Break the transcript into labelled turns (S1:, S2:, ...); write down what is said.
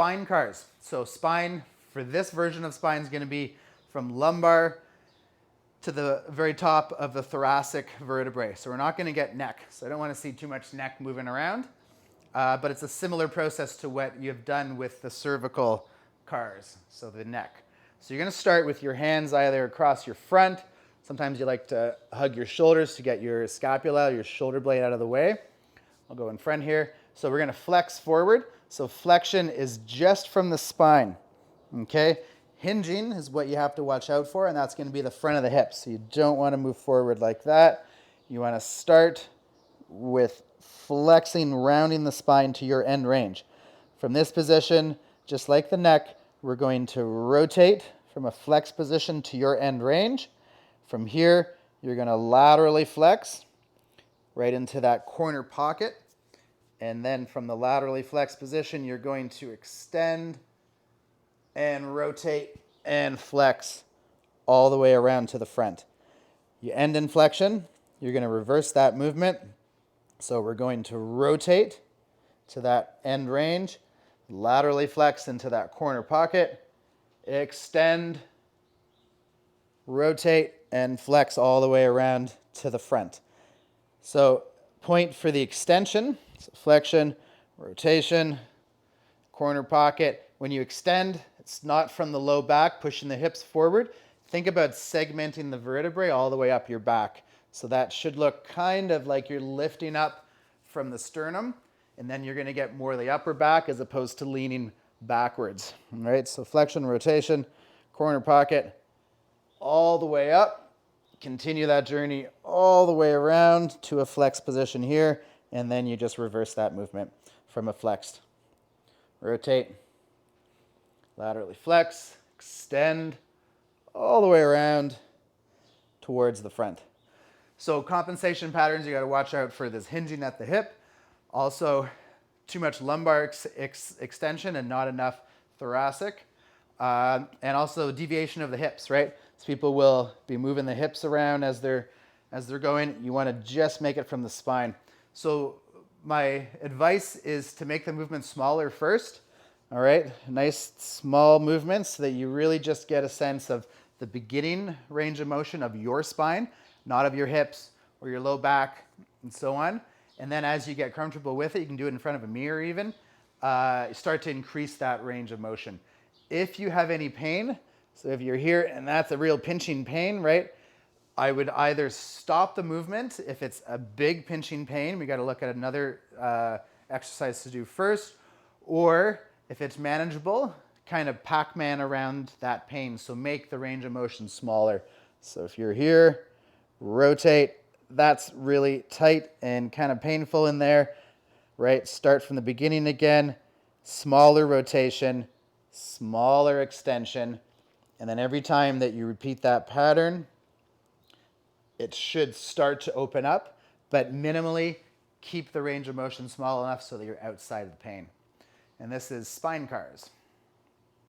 S1: spine cars. So spine, for this version of spine, is going to be from lumbar to the very top of the thoracic vertebrae. So we're not going to get neck. So I don't want to see too much neck moving around. But it's a similar process to what you've done with the cervical cars, so the neck. So you're going to start with your hands either across your front. Sometimes you like to hug your shoulders to get your scapula, your shoulder blade out of the way. I'll go in front here. So we're going to flex forward. So flexion is just from the spine. Okay? Hinging is what you have to watch out for, and that's going to be the front of the hips. So you don't want to move forward like that. You want to start with flexing, rounding the spine to your end range. From this position, just like the neck, we're going to rotate from a flex position to your end range. From here, you're going to laterally flex right into that corner pocket. And then from the laterally flex position, you're going to extend and rotate and flex all the way around to the front. You end in flexion, you're going to reverse that movement. So we're going to rotate to that end range, laterally flex into that corner pocket, extend, rotate, and flex all the way around to the front. So point for the extension, so flexion, rotation, corner pocket. When you extend, it's not from the low back, pushing the hips forward. Think about segmenting the vertebrae all the way up your back. So that should look kind of like you're lifting up from the sternum, and then you're going to get more of the upper back as opposed to leaning backwards. All right, so flexion, rotation, corner pocket, all the way up. Continue that journey all the way around to a flex position here, and then you just reverse that movement from a flexed. Rotate, laterally flex, extend, all the way around towards the front. So compensation patterns, you got to watch out for this hinging at the hip. Also, too much lumbar extension and not enough thoracic. And also deviation of the hips, right? So people will be moving the hips around as they're going. You want to just make it from the spine. So my advice is to make the movement smaller first. All right, nice small movements so that you really just get a sense of the beginning range of motion of your spine, not of your hips or your low back and so on. And then as you get comfortable with it, you can do it in front of a mirror even, start to increase that range of motion. If you have any pain, so if you're here and that's a real pinching pain, right? I would either stop the movement if it's a big pinching pain, we got to look at another exercise to do first, or if it's manageable, kind of Pac-Man around that pain. So make the range of motion smaller. So if you're here, rotate. That's really tight and kind of painful in there, right? Start from the beginning again, smaller rotation, smaller extension. And then every time that you repeat that pattern, it should start to open up, but minimally keep the range of motion small enough so that you're outside of the pain. And this is spine cars.